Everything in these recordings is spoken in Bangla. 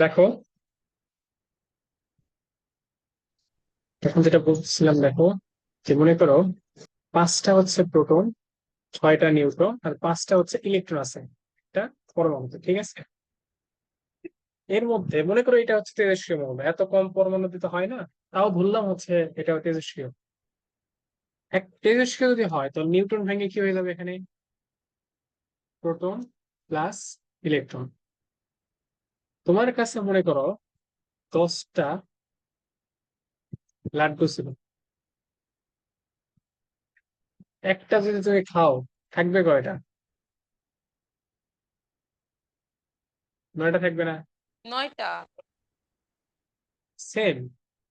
দেখো, এখন যেটা বলছিলাম দেখো, যে মনে করো পাঁচটা হচ্ছে প্রোটন, ছয়টা নিউট্রন আর পাঁচটা হচ্ছে ইলেকট্রন আছে একটা পরমাণুতে, ঠিক আছে? এর মধ্যে মনে করো এটা হচ্ছে তেজস্ক্রিয় মৌল, এত কম পরমাণু দিতে হয় না, তাও ধরলাম হচ্ছে এটা তেজস্ক্রিয়। এক তেজস্ক্রিয় যদি হয় তো নিউট্রন ভেঙে কি হয়ে যাবে এখানে? Proton plus electron. তোমার কাছে মনে করো 10টা লাড্ডু ছিল, একটা যদি তুমি খাও থাকবে কয়টা? 9টা থাকবে না? 9টা। সেম,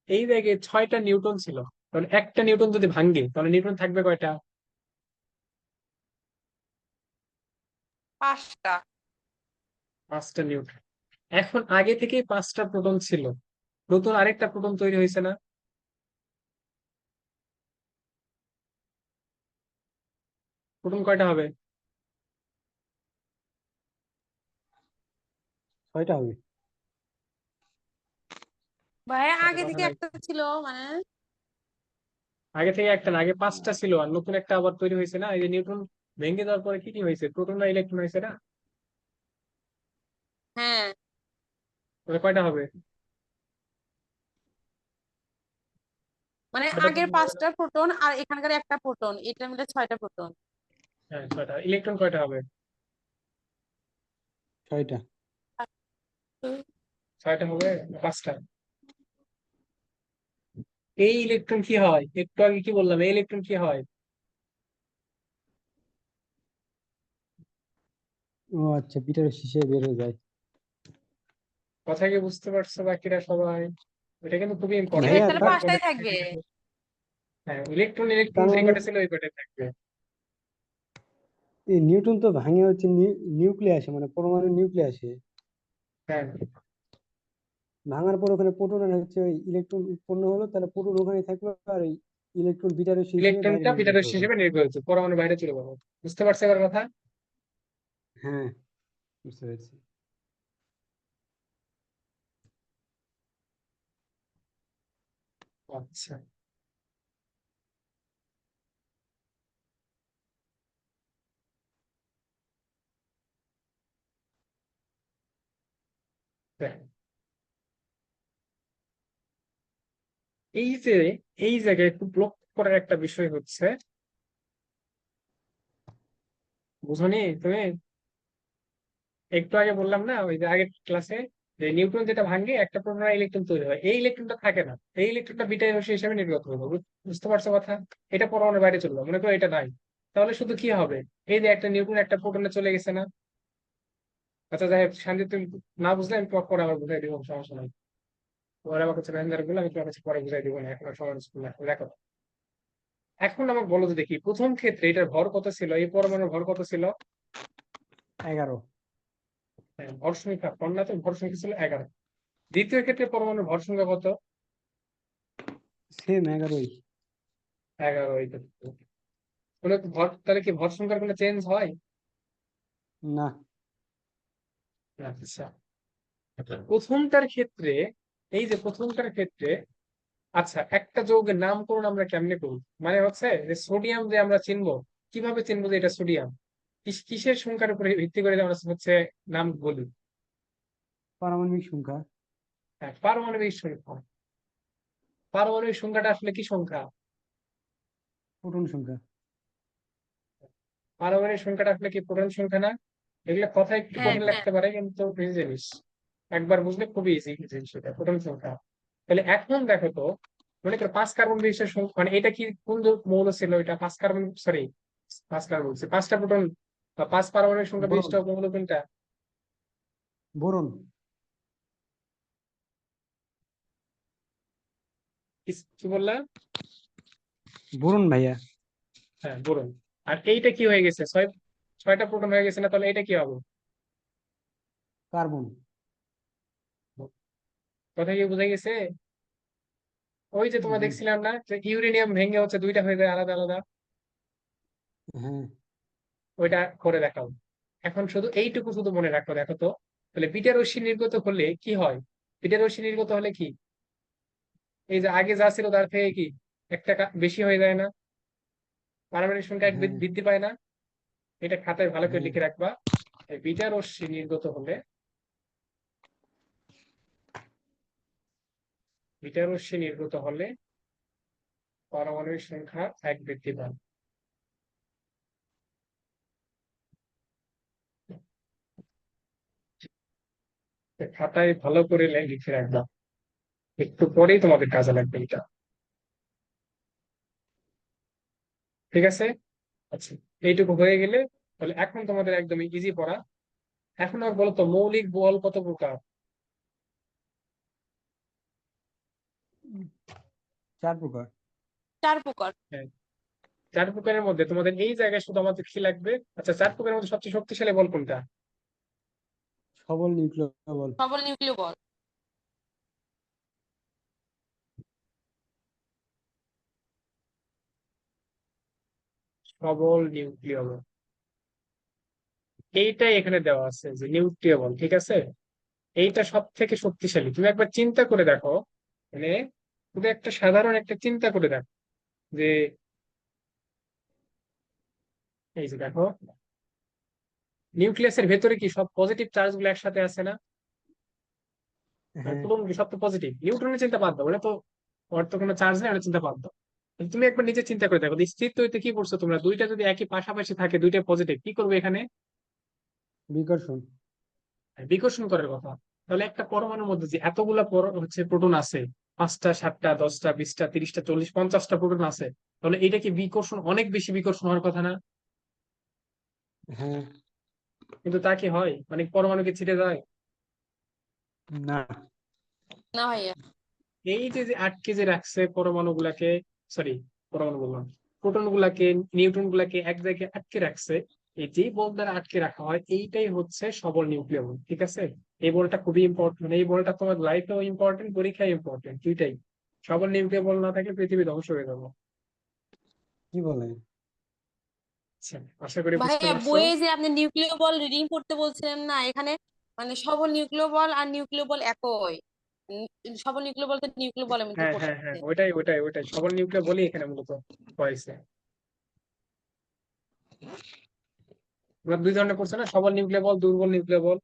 এই জায়গায় 6টা নিউটন ছিল, কারণ একটা নিউটন যদি ভাঙ্গে তাহলে নিউটন থাকবে কয়টা? 5টা। 5টা নিউটন। এখন আগে থেকেই 5টা প্রোটন ছিল, নতুন আরেকটা প্রোটন তৈরি হয়েছে না? প্রোটন কয়টা হবে? 6টা হবে। ভাইয়া কথা আগে কথা থেকে নাই, একটা ছিল মানে। আগে থেকে একটা না, আগে 5টা ছিল আর নতুন একটা আবার তৈরি হয়েছে না? এই যে নিউটন ভেঙে দেওয়ার পরে কি কি হয়েছে, প্রোটন না ইলেকট্রন হয়েছে না? হ্যাঁ, তাহলে কয়টা হবে? মানে ছয়টা আগের প্রোটন হবে না? 5টা প্রোটন আর এখানকার একটা প্রোটন, এটা মিলে 6টা প্রোটন। হ্যাঁ, 6টা। ইলেকট্রন কয়টা হবে? 6টা। 6টা হবে? 5টা। এই ইলেকট্রন কি হয়, একটু আগে কি বললাম, এই ইলেকট্রন কি হয়? ও আচ্ছা, পিটার শিশে বের হয়ে যায়। কথা কি বুঝতে পারছো বাকিরা সবাই? এটা কিন্তু খুবই এবার ইম্পর্টেন্ট, ভাইয়া তাহলে তার 5টাই থাকবে। হ্যাঁ, ইলেকট্রন ইলেকট্রন তার যে মানে কটা ছিল ওই কটাই থাকবে। এই নিউটন তো ভাঙে হচ্ছে নিউক্লিয়াসে, মানে পরমাণু নিউক্লিয়াসে হ্যাঁ, ভাঙার পর ওখানে প্রোটন আর হচ্ছে ইলেকট্রন উৎপন্ন হলো, তাহলে প্রোটন ওখানে থাকলো আর ইলেকট্রন বিটা রাশি হিসেবে বাইরে ইলেকট্রনটা বিটা নির্গত রশ্মি হলো। হিসেবে নির্গত, পরমাণু বাইরে চলে যাবে। বুঝতে পারছো এবার কথা? হ্যাঁ, বুঝতে পেরেছি। আচ্ছা, দেখ, এই যে এই জায়গায় খুব লক্ষ্য করার একটা বিষয় হচ্ছে, বুঝনি তুমি? একটু আগে বললাম না ওই যে আগের ক্লাসে, যে নিউট্রন যেটা ভাঙে একটা প্রোটন আর ইলেকট্রন তৈরি হয়, এই ইলেকট্রনটা থাকে না, এই ইলেকট্রনটা বিটা রশ্মি হিসেবে নির্গত হবে। বুঝতে পারছো কথা? এটা পরমাণুর বাইরে চলবে, মনে করো এটা নাই, তাহলে শুধু কি হবে? এই যে একটা নিউট্রন একটা প্রোটনে চলে গেছে না? আচ্ছা যাই হোক, শান্তি, তুমি না বুঝলে আমি পরে আবার বুঝাই দিব, সমস্যা নাই। পরে আমার কাছে ম্যানেজার গুলো আমি তোমার কাছে পরে বুঝাই দিব, না এখন আর সময় স্কুল না, দেখো। এখন আমাকে বলো তো দেখি, প্রথম ক্ষেত্রে এটার ভর কত ছিল, এই পরমাণুর ভর কত ছিল? 11। হ্যাঁ, ভর সংখ্যা পণ্যাতে ভর সংখ্যা ছিল 11। দ্বিতীয় ক্ষেত্রে পরমাণুর ভর সংখ্যা কত? সেম 11ই। 11। এই কোনো ভর, তাহলে কি ভর সংখ্যার কোনো চেঞ্জ হয়? না। আচ্ছা, প্রথমটার ক্ষেত্রে, এই যে প্রথমটার ক্ষেত্রে, আচ্ছা একটা যৌগের নামকরণ আমরা কেমনে করব? মানে হচ্ছে যে সোডিয়াম যে আমরা চিনবো, কিভাবে চিনবো যে এটা সোডিয়াম? কিসের সংখ্যার উপরে ভিত্তি করে আমরা হচ্ছে নাম বলি? পারমাণবিক সংখ্যা। হ্যাঁ, পারমাণবিক সংখ্যা। পারমাণবিক সংখ্যাটা আসলে কি সংখ্যা? প্রোটন সংখ্যা। পারমাণবিক সংখ্যাটা আসলে কি প্রোটন সংখ্যা না? এগুলো কথা একটু হ্যাঁ, কঠিন হ্যাঁ। লাগতে পারে কিন্তু ইজি জিনিস, একবার বুঝলে খুবই ইজি জিনিস, এটা প্রোটন সংখ্যা। তাহলে এখন দেখো তো, মনে করো 5 কার্বন 20 সংখ্যা, মানে এটা কি কোন মৌল ছিল? এটা 5 কার্বন, সরি, 5 কার্বন বলছি, 5টা প্রোটন বা 5 পারমাণবিক সংখ্যা বোরন। বিশিষ্ট মৌল কোনটা? বোরন। কি বললা? বোরন ভাইয়া। হ্যাঁ, বোরন। আর এইটা কি হয়ে গেছে, 6টা প্রোটন হয়ে গেছে না? তাহলে এটা কি হবে? কার্বন। কথা কি বোঝা গেছে? ওই যে তোমরা জি। দেখছিলাম না যে ইউরেনিয়াম ভেঙে হচ্ছে 2টা হয়ে যায় আলাদা আলাদা, হ্যাঁ। ওইটা করে দেখাও। এখন শুধু এইটুকু শুধু মনে রাখো, দেখো তো, তাহলে বিটা রশ্মি নির্গত হলে কি হয়? বিটা রশ্মি নির্গত হলে কি, এই যে আগে যা ছিল তার থেকে কি একটা বেশি হয়ে যায় না? পারমাণবিক সংখ্যা এক হ্যাঁ বৃদ্ধি পায় না? এটা খাতায় ভালো করে হ্যাঁ লিখে রাখবা। এই বিটা রশ্মি নির্গত হলে, বিটা রশ্মি নির্গত হলে পারমাণবিক সংখ্যা এক বৃদ্ধি পায়। খাতায় ভালো করে লিখে রাখবা, একটু পরেই তোমাদের কাজে লাগবে এটা। ঠিক আছে? আচ্ছা, এইটুকু হয়ে গেলে তাহলে এখন তোমাদের একদমই ইজি পড়া। এখন আর বলো তো, মৌলিক বল কত প্রকার? 4 প্রকার। 4 প্রকার। হ্যাঁ, 4 প্রকারের মধ্যে তোমাদের এই জায়গায় শুধু আমাদের কি লাগবে? আচ্ছা, 4 প্রকারের মধ্যে সবচেয়ে শক্তিশালী বল কোনটা? সবল নিউক্লিয় বল। সবল নিউক্লিয় বল। সবল নিউক্লিয় বল, এইটাই এখানে দেওয়া আছে যে নিউক্লিয় বল। ঠিক আছে, এইটা সব থেকে শক্তিশালী। তুমি একবার চিন্তা করে দেখো, মানে শুধু একটা সাধারণ একটা চিন্তা করে দেখো যে, এই যে দেখো, নিউক্লিয়াসের ভেতরে কি সব পজিটিভ চার্জ গুলো একসাথে আছে না? হ্যাঁ প্রোটন কি সব তো পজিটিভ? নিউট্রনের চিন্তা বাদ দাও, ওটা তো, ওর তো কোনো চার্জ নেই, ওটা চিন্তা বাদ দাও। তুমি একবার নিজে চিন্তা করে দেখো, স্থির তৈরিতে কি করছো তোমরা, দুইটা যদি একই পাশাপাশি থাকে, দুইটা পজিটিভ, কি করবে এখানে? বিকর্ষণ। বিকর্ষণ করার কথা। তাহলে একটা পরমাণুর মধ্যে যে এতগুলা হচ্ছে প্রোটন আছে, 5টা 7টা 10টা 20টা 30টা 40 50টা প্রোটন আছে, তাহলে এটা কি বিকর্ষণ, অনেক বেশি বিকর্ষণ হওয়ার কথা না? হ্যাঁ। কিন্তু তা কি হয়? মানে পরমাণু কি ছিটে যায়? না। না ভাইয়া। এই যে যে আটকে যে রাখছে পরমাণু গুলাকে, সরি, পরমাণু বললাম, প্রোটন গুলাকে, নিউট্রন গুলাকে এক জায়গায় আটকে রাখছে, এই যে বল দ্বারা আটকে রাখা হয়, এইটাই হচ্ছে সবল নিউক্লিয় বল। ঠিক আছে, এই বলটা খুবই ইম্পর্টেন্ট, এই বলটা তোমার লাইফেও ইম্পর্টেন্ট, পরীক্ষায় ইম্পর্টেন্ট, দুইটাই। সবল নিউক্লিয় বল না থাকলে পৃথিবী ধ্বংস হয়ে যাবে। কি বলে? আচ্ছা, আশা করি বুঝতে ভাইয়া পারছো। বইয়ে যে আপনি নিউক্লিয় বল রিডিং করতে বলছিলেন না, এখানে মানে সবল নিউক্লিয় বল আর নিউক্লিয় বল একই। সবল নিউক্লিয় বল তো নিউক্লিয় বলের মধ্যে হ্যাঁ হ্যাঁ হ্যাঁ, পড়ছে। ওইটাই ওইটাই ওইটাই, সবল নিউক্লিয় বলই এখানে মূলত হয়েছে। তোমরা দুই ধরনের পড়ছো না, সবল নিউক্লিয় বল, দুর্বল নিউক্লিয় বল।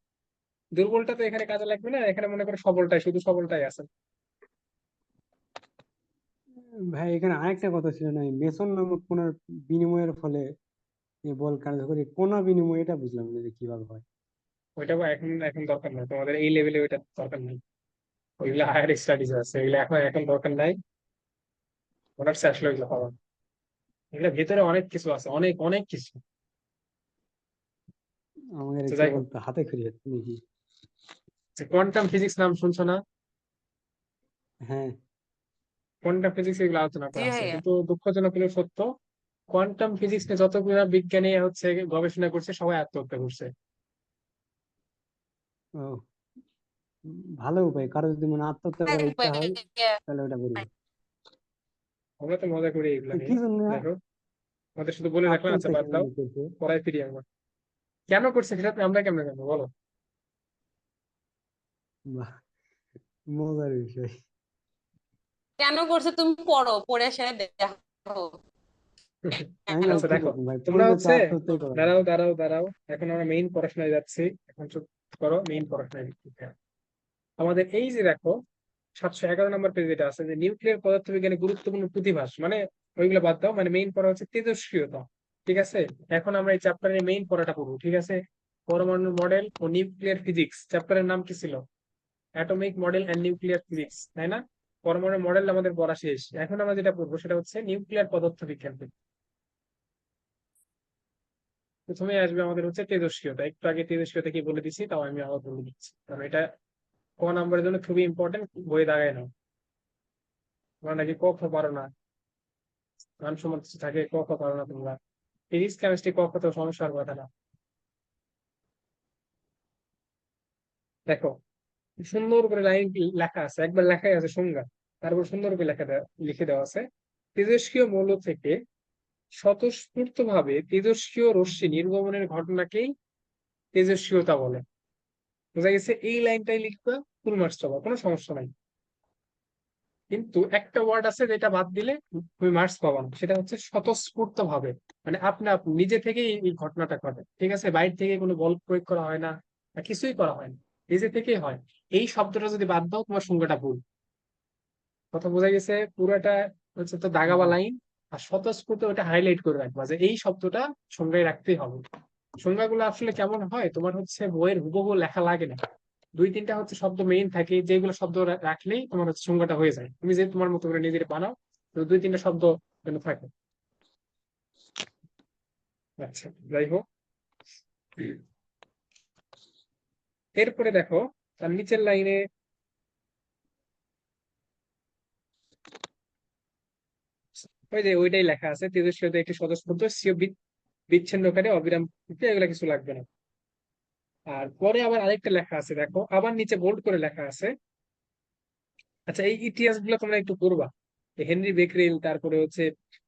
দুর্বলটা তো এখানে কাজে লাগবে না, এখানে মনে করো সবলটাই, শুধু সবলটাই আছে। ভাই এখানে আরেকটা কথা ছিল না, এই মেসন নামক কণার বিনিময়ের ফলে এই বল কার্যকরী, কণা বিনিময়, এটা বুঝলাম না যে কিভাবে হয়। ওইটা বা এখন এখন দরকার নাই তোমাদের, এই লেভেলে ওইটা দরকার নেই। ওইগুলো হায়ার স্টাডিজ আছে, এগুলো এখন এখন দরকার নাই। অনার্সে আসলে ওইগুলো পাবো না। এগুলো ভেতরে অনেক কিছু আছে, অনেক অনেক কিছু। আমাদের তো যাই কেবল হোক, তো হাতে খড়ি হচ্ছে নাকি? কোয়ান্টাম ফিজিক্স নাম শুনছো না? হ্যাঁ। কোয়ান্টাম ফিজিক্স এগুলো আলোচনা জি করা আছে, ভাইয়া। কিন্তু দুঃখজনক হলেও সত্য, কোয়ান্টাম ফিজিক্স নিয়ে যতগুলো বিজ্ঞানী হচ্ছে গবেষণা করছে, সবাই আত্মহত্যা করছে। ও, ভালো উপায়, কারো যদি মানে আত্মহত্যা করার ইচ্ছা হয় ভাইয়া, তাহলে ওটা করবে। আমরা তো মজা করি এগুলো তো কি নিয়ে। জন্য যাই হোক, আমাদের শুধু বলে রাখলাম, আচ্ছা আত্মহত্যা বাদ কেন দাও, করছে? পড়ায় ফিরি আমরা। কেন করছে সেটা তো আমরা কেমনে জানবো বলো? বাহ, মজার বিষয়। কেন করছে তুমি পড়ো, পড়ে এসে দেখো আমি কেন আর আচ্ছা কি দেখো, বলবো ভাই, তোমরা পড়লে তো হচ্ছে, আত্মহত্যাই করা যায়। দাঁড়াও দাঁড়াও দাঁড়াও, এখন আমরা মেইন পড়াশোনায় যাচ্ছি। এখন চুপ করো, মেইন পড়াশোনায় দিচ্ছি। আমাদের এই যে দেখো, 711 নম্বর পেজ, যেটা আছে যে নিউক্লিয়ার পদার্থবিজ্ঞানে গুরুত্বপূর্ণ প্রতিভাস, মানে ওইগুলো বাদ দাও, মানে মেইন পড়া হচ্ছে তেজস্ক্রিয়তা। ঠিক আছে, এখন আমরা এই চ্যাপ্টারের মেইন পড়াটা পড়বো। ঠিক আছে, পরমাণু মডেল ও নিউক্লিয়ার ফিজিক্স, চ্যাপ্টারের নাম কি ছিল? Atomic model and nuclear physics, তাই না? পরমাণু মডেল আমাদের পড়া শেষ, এখন আমরা যেটা পড়বো সেটা হচ্ছে নিউক্লিয়ার পদার্থবিজ্ঞান। প্রথমে আসবে আমাদের হচ্ছে তেজস্ক্রিয়তা। একটু আগে তেজস্ক্রিয়তা কি বলে দিচ্ছি, তাও আমি আবার বলে দিচ্ছি, কারণ এটা ক নাম্বারের জন্য খুবই ইম্পর্টেন্ট, বই দাগায় নাও। তোমরা নাকি ক খ পারো না, মান সম্মান কিছু থাকে, ক খ পারো না তোমরা। ফিজিক্স কেমিস্ট্রি ক খ তো সমস্যার কথা না। দেখো, সুন্দর করে লাইন লেখা আছে, একবার লেখাই আছে সংজ্ঞা, তারপর সুন্দর করে লিখে দেওয়া আছে, তেজস্ক্রিয় মৌল থেকে স্বতঃস্ফূর্ত ভাবে তেজস্ক্রিয় রশ্মি নির্গমনের ঘটনাকেই তেজস্ক্রিয়তা বলে। বোঝা গেছে? এই লাইনটাই লিখবা, ফুল মার্কস পাবা, কোনো সমস্যা নাই। কিন্তু একটা ওয়ার্ড আছে যেটা বাদ দিলে তুমি মার্কস পাবা না, সেটা হচ্ছে স্বতঃস্ফূর্ত ভাবে, মানে আপনি নিজে থেকেই এই ঘটনাটা ঘটে, ঠিক আছে? বাইরে থেকে কোনো বল প্রয়োগ করা হয় না বা কিছুই করা হয় না, নিজে থেকেই হয়। এই শব্দটা যদি বাদ দাও, তোমার সংজ্ঞাটা ভুল। কথা বোঝা গেছে? পুরোটা হচ্ছে তো দাগা বা লাইন, আর স্বতঃস্ফূর্ত ওটা হাইলাইট করে রাখবা যে এই শব্দটা সংজ্ঞায় রাখতেই হবে। সংজ্ঞাগুলো আসলে কেমন হয়, তোমার হচ্ছে বইয়ের হুবহু লেখা লাগে না, দুই তিনটা হচ্ছে শব্দ মেইন থাকে, যেগুলো শব্দ রাখলেই তোমার হচ্ছে সংজ্ঞাটা হয়ে যায়, তুমি যে তোমার মতো করে নিজের বানাও, তো দুই তিনটা শব্দ যেন থাকে। আচ্ছা, যাই হোক, এরপরে দেখো তার নিচের লাইনে ওই যে ওইটাই লেখা আছে, তেজস্ক্রিয়তা একটি স্বতঃস্ফূর্ত স্বীয় বিচ্ছিন্নকারী অবিরাম কৃতি, এগুলা কিছু লাগবে না। আর পরে আবার আরেকটা লেখা আছে, দেখো আবার নিচে বোল্ড করে লেখা আছে। আচ্ছা, এই ইতিহাস গুলো তোমরা একটু পড়বা, হেনরি বেকরেল, তারপরে হচ্ছে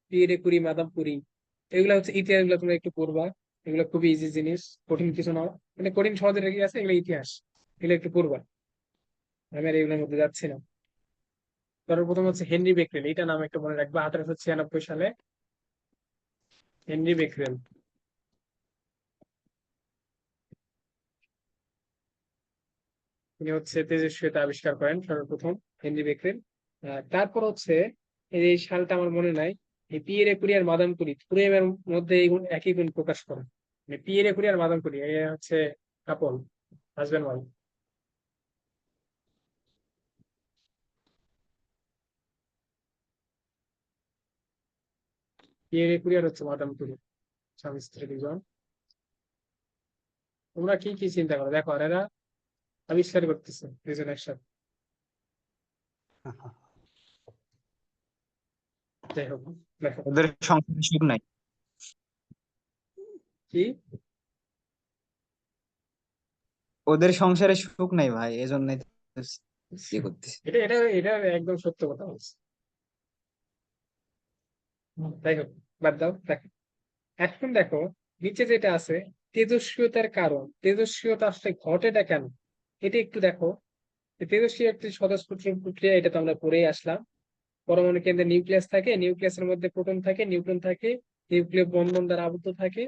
পিয়েরে কুরি, মাদাম কুরি, এগুলা হচ্ছে ইতিহাস গুলো তোমরা একটু পড়বা। এগুলো খুবই ইজি জিনিস, কঠিন কিছু না, মানে কঠিন সহজে রেখে আছে, এগুলো ইতিহাস, এগুলো একটু পড়বা। আমি আর এগুলোর মধ্যে যাচ্ছি না। সর্বপ্রথম হচ্ছে হেনরি বেকরেল, এটা নাম একটা মনে রাখবা, 1896 সালে হেনরি বেকরেল, তিনি হচ্ছে তেজস্ক্রিয়তা আবিষ্কার করেন সর্বপ্রথম, হেনরি বেকরেল। তারপর হচ্ছে এই সালটা আমার মনে নাই, এই পিয়েরে কুরি আর মাদাম কুরি কুরিয়ামের মধ্যে এই একই গুণ প্রকাশ করে, মানে পিয়েরে কুরি আর মাদাম কুরি এই হচ্ছে কাপল, হাজবেন্ড ওয়াইফ। পিয়েরে কুরি আর হচ্ছে মাদাম কুরি, স্বামী স্ত্রী দুজন। তোমরা কি কি চিন্তা করো দেখো, আর এরা আবিষ্কার করতেছে দুজন একসাথে। যাই হোক, দেখো ওদের সংসারে সুখ নাই। কি, ওদের সংসারে সুখ নাই ভাই, এজন্যই তো ইয়ে করতেছে। এটা এটা এটা একদম সত্য কথা বলছে। যাই হোক, বাদ দাও, দেখো এখন দেখো নিচে যেটা আছে, তেজস্ক্রিয়তার কারণ, তেজস্ক্রিয়তা আসলে ঘটেটা কেন, এটা একটু দেখো। তেজস্ক্রিয় একটি স্বতঃস্ফূর্ত প্রক্রিয়া, এটা তো আমরা পড়েই আসলাম। পরমাণু কেন্দ্রে নিউক্লিয়াস থাকে, নিউক্লিয়াসের মধ্যে প্রোটন থাকে, নিউট্রন থাকে, নিউক্লিয় বন্ধন দ্বারা আবদ্ধ থাকে।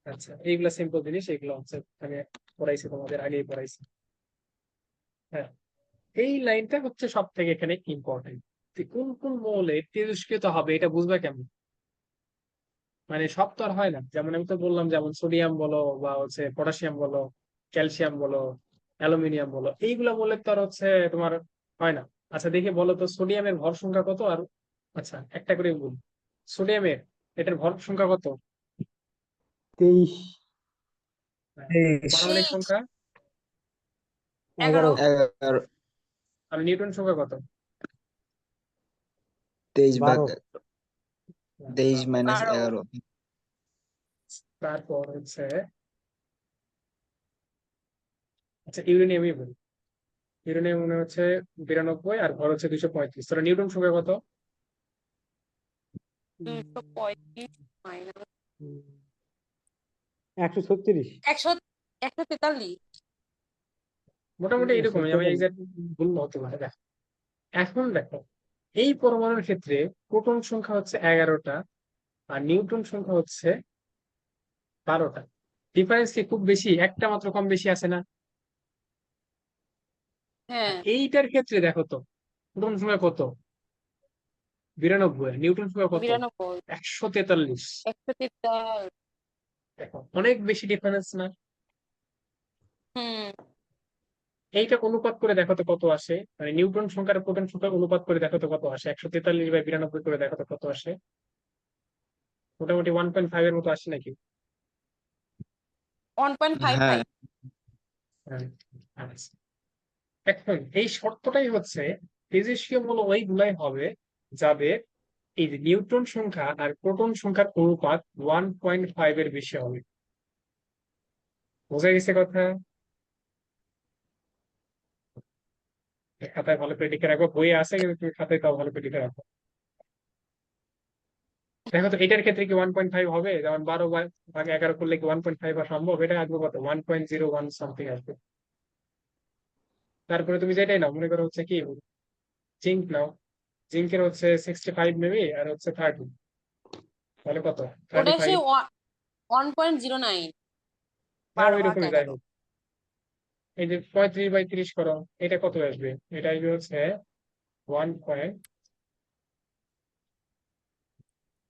আচ্ছা, এইগুলা সিম্পল জিনিস, এগুলো হচ্ছে আমি পড়াইছি, তোমাদের আগেই পড়াইছি। হ্যাঁ, এই লাইনটা হচ্ছে সব থেকে এখানে ইম্পর্টেন্ট। কোন কোন মৌলে তেজস্ক্রিয়তা হবে এটা বুঝবা কেমন, মানে সব তো আর হয় না, যেমন আমি তো বললাম, যেমন সোডিয়াম বলো বা হচ্ছে পটাশিয়াম বলো, ক্যালসিয়াম বলো, অ্যালুমিনিয়াম বলো, এইগুলা বললে তো আর হচ্ছে তোমার হয় না। আচ্ছা, দেখে বলো তো সোডিয়ামের ভর সংখ্যা কত, আর আচ্ছা একটা করে বল, সোডিয়ামের এটার ভর সংখ্যা কত? 23, হ্যাঁ, 23, পারমাণবিক সংখ্যা, 11, 11। 11, আর নিউটন সংখ্যা কত? 23 ভাগ 12, 23 মাইনাস 12। 11। তারপর হচ্ছে, আচ্ছা ইউরেনিয়ামই বলি, ইউরেনিয়াম মনে হচ্ছে 92, আর ভর হচ্ছে 235, তাহলে নিউটন সংখ্যা কত? 235 মাইনাস 136, 100, 143। মোটামুটি এরকমই, আমি 143, এক্সাক্ট ভুল হতে পারে। দেখো এখন দেখো, এই পরমাণুর ক্ষেত্রে প্রোটন সংখ্যা হচ্ছে 11টা, আর নিউট্রন সংখ্যা হচ্ছে 12টা। ডিফারেন্স কি খুব বেশি, একটা মাত্র কম বেশি আছে না? আর হ্যাঁ, এইটার ক্ষেত্রে দেখো তো, প্রোটন সংখ্যা কত? 92, নিউটন সংখ্যা কত? 92, 143। 143। দেখো অনেক বেশি ডিফারেন্স না? হুম। এইটা অনুপাত করে দেখো তো কত আসে, মানে নিউটন সংখ্যার প্রোটন সংখ্যার অনুপাত করে দেখো তো কত আসে, 143/92 করে দেখো তো কত আসে, মোটামুটি 1.5 এর মতো আসে নাকি? হ্যাঁ 1.55। হ্যাঁ, আচ্ছা। এখন এই শর্তটাই হচ্ছে, তেজস্ক্রিয় মৌল ওইগুলাই হবে যাদের এই যে নিউট্রন সংখ্যা আর প্রোটন সংখ্যার অনুপাত 1.5 এর বেশি হবে। বোঝা গেছে কথা? খাতায় ভালো করে লিখে রাখো, বইয়ে আছে কিন্তু তুমি খাতায় তাও ভালো করে লিখে রাখো। দেখো তো এটার ক্ষেত্রে কি 1.5 হবে, যেমন 12 ভাগ 11 করলে কি 1.5 হওয়া সম্ভব? এটা আসবে কত, 1.01 সামথিং আসবে। তারপরে তুমি যেটাই নাও, মনে করো হচ্ছে কি জিঙ্ক নাও, জিঙ্কের হচ্ছে 65 মেবি আর হচ্ছে 30, তাহলে কত? ওটা সে 35। 1.09 হ্যাঁ 12 ভাগ ওইরকমই, যাই 11। হোক। এই যে 35/30 করো, এটা কত আসবে? এটা আসবে হচ্ছে 1.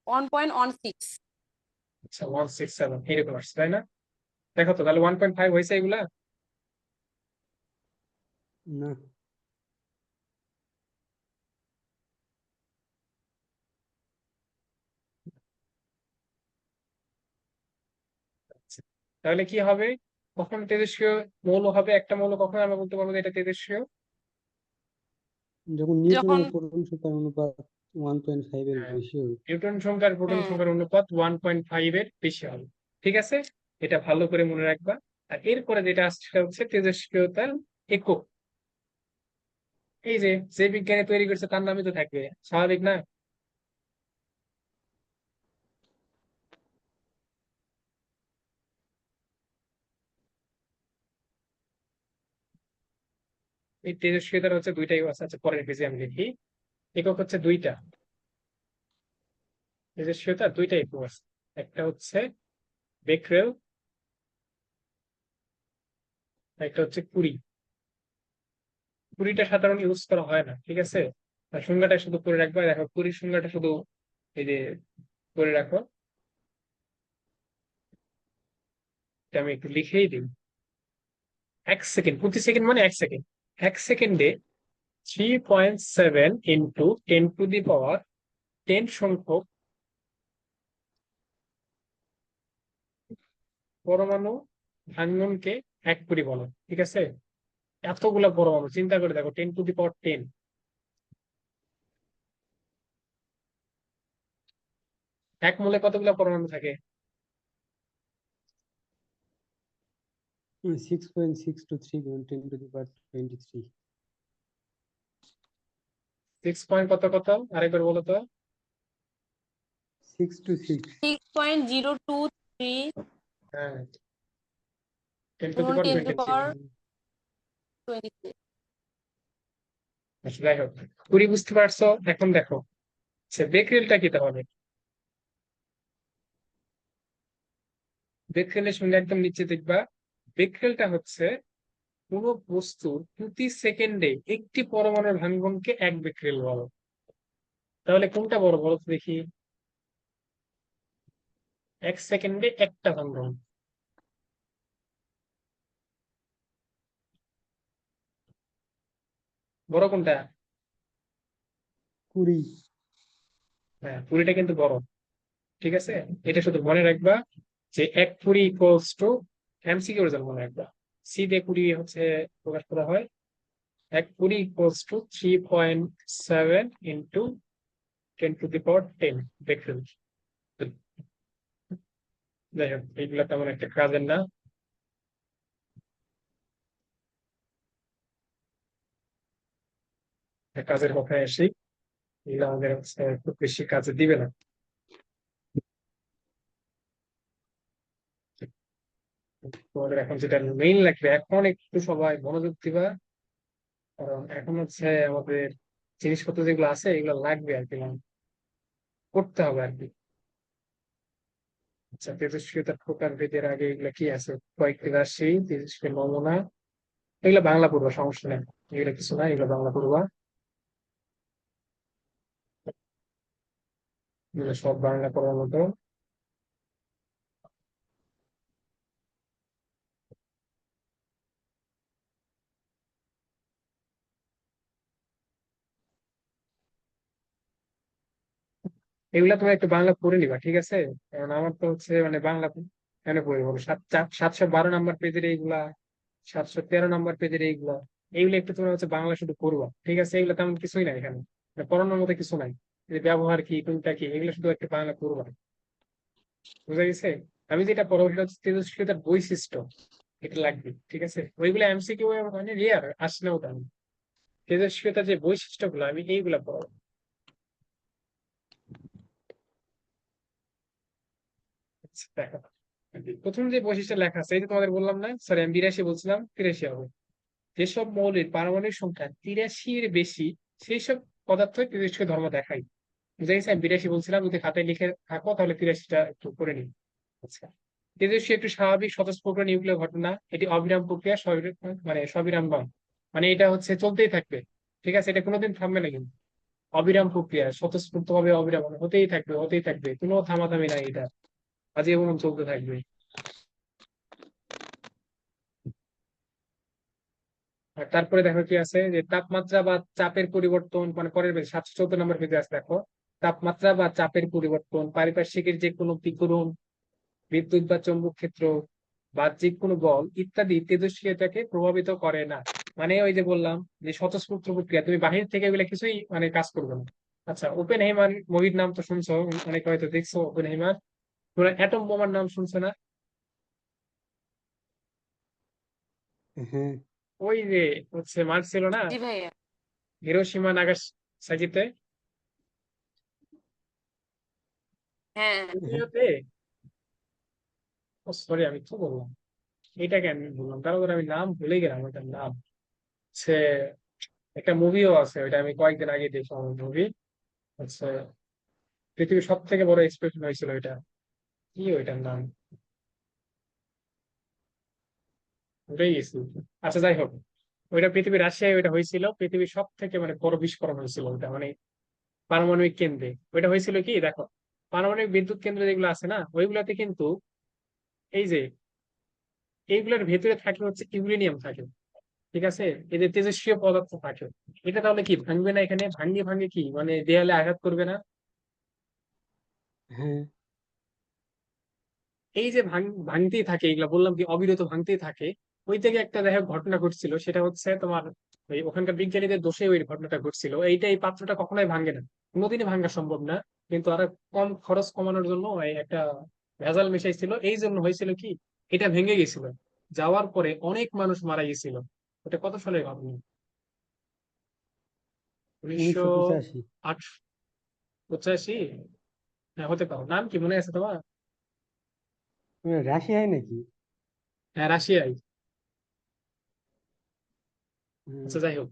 1.16। আচ্ছা 167 এরকম আসছে তাই না? দেখো তো তাহলে 1.5 হয়েছে এগুলা। না, তাহলে কি হবে? কখন তেজস্ক্রিয় মৌল হবে একটা মৌল, কখন আমরা বলতে পারবো যে এটা তেজস্ক্রিয়? যখন যখন নিউটনের প্রথম সংখ্যার অনুপাত 1.5 এর হ্যাঁ, বেশি হবে। নিউটন সংখ্যার প্রোটন হুম সংখ্যার অনুপাত 1.5 এর বেশি হবে। ঠিক আছে, এটা ভালো করে মনে রাখবা। আর এরপরে যেটা আসছে সেটা হচ্ছে তেজস্ক্রিয়তার একক। এই যে যে বিজ্ঞানী তৈরি করছে তার নামই তো থাকবে, স্বাভাবিক না? এই তেজস্ক্রিয়তার হচ্ছে দুইটাই আছে। আচ্ছা পরের পেজে আমি লিখি, একক হচ্ছে দুইটা, তেজস্ক্রিয়তার দুইটা একক আছে। একটা হচ্ছে বেকরেল, একটা হচ্ছে কুড়ি। কুড়িটা সাধারণ ইউজ করা হয় না, ঠিক আছে? আর সংজ্ঞাটা শুধু করে রাখবা, দেখো কুড়ির সংজ্ঞাটা শুধু এই যে করে রাখো, এটা আমি একটু লিখেই দিই। 1 সেকেন্ড, প্রতি সেকেন্ড মানে 1 সেকেন্ড। 1 সেকেন্ডে 3.7 ইন্টু 10 সংখ্যক পরমাণু ভাঙ্গনকে এক কুড়ি বলো, ঠিক আছে? এতগুলা পরমাণু চিন্তা করে দেখো, 10 টু দি পাওয়ার 10। 1 মোলে কতগুলা পরমাণু থাকে? 6.6 to 3 × 10⁻23। 6 পয়েন্ট কত কত, আরেকবার বলো তো। 6 to 6। 6.023 হ্যাঁ, 10 টু দি পাওয়ার × 23। 10⁻23। আচ্ছা যাই হোক, কুড়ি বুঝতে পারছো। এখন দেখো আচ্ছা বেকরেলটা কি তাহলে? বেকরেলের সঙ্গে একদম নিচে দেখবা, বেকরেলটা হচ্ছে কোন বস্তুর প্রতি সেকেন্ডে একটি পরমাণুর ভাঙ্গনকে এক বেকরেল বলো। তাহলে কোনটা বড় বলো তো দেখি? 1 সেকেন্ডে একটা ভাঙ্গন, বড় কোনটা? 20। হ্যাঁ কুড়িটা কিন্তু বড়, ঠিক আছে? এটা শুধু মনে রাখবা যে 1 কুড়ি ইকুয়ালস টু, এমসিকিউ রেজাল্ট মনে রাখবা, সি দিয়ে কুড়ি হচ্ছে প্রকাশ করা হয়। 1 কুড়ি equals to 3.7 into 10 to the power 10 becquerel. যাই হোক এইগুলা তেমন একটা কাজের না। কাজের কথায় আসি, এগুলো আমাদের হচ্ছে খুব বেশি কাজে দিবে না। তোমাদের এখন যেটা মেইন লাগবে, এখন একটু সবাই মনোযোগ দিবা, কারণ এখন হচ্ছে আমাদের জিনিসপত্র যেগুলো আছে এগুলো লাগবে আর কি, মানে করতে হবে আর কি। আচ্ছা তেজস্ক্রিয়তার প্রকার ভেদের আগে এগুলো কি আছে, কয়েকটি রাশি, তেজস্ক্রিয় নমুনা, এগুলো বাংলা পড়বা, সমস্যা নেই। এগুলো কিছু না, এগুলো বাংলা পড়বা, এগুলো সব বাংলা পড়ার মতো। এগুলা তুমি একটু বাংলা পড়ে নিবা, ঠিক আছে? কারণ আমার তো হচ্ছে মানে বাংলা কেন পড়ে বলো, 712 নম্বর পেজের এইগুলা, 713 নম্বর পেজের এইগুলা, এইগুলো একটু তুমি হচ্ছে বাংলা শুধু পড়বা, ঠিক আছে? এগুলো তেমন কিছুই নাই এখানে, মানে পড়ানোর মতো কিছু নাই। এই যে ব্যবহার কি, কোনটা কি, এগুলো শুধু একটু বাংলা পড়বা, বুঝা গেছে? আমি যেটা পড়াবো সেটা হচ্ছে তেজস্ক্রিয়তার বৈশিষ্ট্য, এটা লাগবে, ঠিক আছে? ওইগুলো এমসিকিউ মানে রেয়ার আসলেও তেমন, তেজস্ক্রিয়তার যে বৈশিষ্ট্যগুলো আমি এইগুলা পড়াবো। আচ্ছা, দেখো প্রথম যে বৈশিষ্ট্য লেখা আছে, এই যে তোমাদের বললাম না, সরি আমি 82 বলছিলাম, 83 হবে। যেসব মৌলের পারমাণবিক সংখ্যা 83-এর বেশি সেই সব পদার্থ তেজস্ক্রিয় ধর্ম দেখায়। বুঝা গেছে? আমি 82 বলছিলাম, যদি খাতায় লিখে থাকো তাহলে 83টা একটু করে নিই। আচ্ছা, তেজস্ক্রিয় একটি স্বাভাবিক স্বতঃস্ফূর্ত নিউক্লিয় ঘটনা। এটি অবিরাম প্রক্রিয়া, মানে সবিরাম নয়। মানে এটা হচ্ছে চলতেই থাকবে। ঠিক আছে, এটা কোনোদিন থামবে না কিন্তু। অবিরাম প্রক্রিয়া, স্বতঃস্ফূর্ত ভাবে অবিরাম হতেই থাকবে, হতেই থাকবে, কোনো থামাথামি নাই এটা, আজীবন চলতে থাকবে। আর তারপরে দেখো কি আছে, যে তাপমাত্রা বা চাপের পরিবর্তন, মানে পরের পেজে 714 নম্বর পেজে আছে দেখো। তাপমাত্রা বা চাপের পরিবর্তন, পারিপার্শ্বিকের যে কোনো বিকিরণ, বিদ্যুৎ বা চৌম্বক ক্ষেত্র, বাহ্যিক কোনো বল ইত্যাদি তেজস্ক্রিয়তাকে প্রভাবিত করে না। মানে ওই যে বললাম যে স্বতঃস্ফূর্ত প্রক্রিয়া, তুমি বাহির থেকে এগুলো কিছুই মানে কাজ করবে না। আচ্ছা, ওপেন হেইমার মুভির নাম তো শুনছো, অনেকে হয়তো দেখছো ওপেন হেইমার। তোমরা অ্যাটম বোমার নাম শুনছো না? হ্যাঁ ওই যে হচ্ছে মারছিল না জি ভাইয়া। হিরোশিমা নাগাসাকিতে। হ্যাঁ। হ্যাঁ ওইটাতে, সরি আমি কি বললাম, এটাকে আমি বললাম, তারপর আমি নাম ভুলে গেলাম ওইটার নাম। সে একটা মুভিও আছে, ওইটা আমি কয়েকদিন আগে দেখলাম মুভি। হচ্ছে পৃথিবীর সব থেকে বড় এক্সপ্লোশন হয়েছিল ওইটা, কি ওইটার নাম, ভুলে গেছি। আচ্ছা যাই হোক, ওইটা পৃথিবীর রাশিয়ায় ওইটা হয়েছিল, পৃথিবীর সব থেকে মানে বড় বিস্ফোরণ হয়েছিল ওইটা, মানে পারমাণবিক কেন্দ্রে। ওইটা হয়েছিল কি দেখো, পারমাণবিক বিদ্যুৎ কেন্দ্র যেগুলো আছে না, ওইগুলাতে কিন্তু এই যে এইগুলোর ভেতরে থাকে হচ্ছে ইউরেনিয়াম থাকে। ঠিক আছে, এদের তেজস্ক্রিয় পদার্থ থাকে। এটা তাহলে কি ভাঙবে না? এখানে ভাঙিয়ে ভাঙিয়ে কি মানে দেয়ালে আঘাত করবে না? হ্যাঁ এই যে ভাঙতেই থাকে, এগুলা বললাম কি অবিরত ভাঙতেই থাকে। ওই থেকে একটা দেখো ঘটনা ঘটছিল, সেটা হচ্ছে তোমার ওই ওখানকার বিজ্ঞানীদের দোষে ওই ঘটনাটা ঘটছিল। এইটা, এই পাত্রটা কখনোই ভাঙে না, কোনোদিনই ভাঙা সম্ভব না। কিন্তু আর কম খরচ কমানোর জন্য এই একটা ভেজাল মিশাইছিল, এই জন্য হয়েছিল কি, এটা ভেঙে গেছিল। যাওয়ার পরে অনেক মানুষ মারা গেছিল। ওটা কত সালে ভাবনি, 1985। 1985। হ্যাঁ হতে পারো, নাম কি মনে আছে তোমার? রাশিয়ায় নাকি? হ্যাঁ রাশিয়ায়। হুম, আচ্ছা যাই হোক,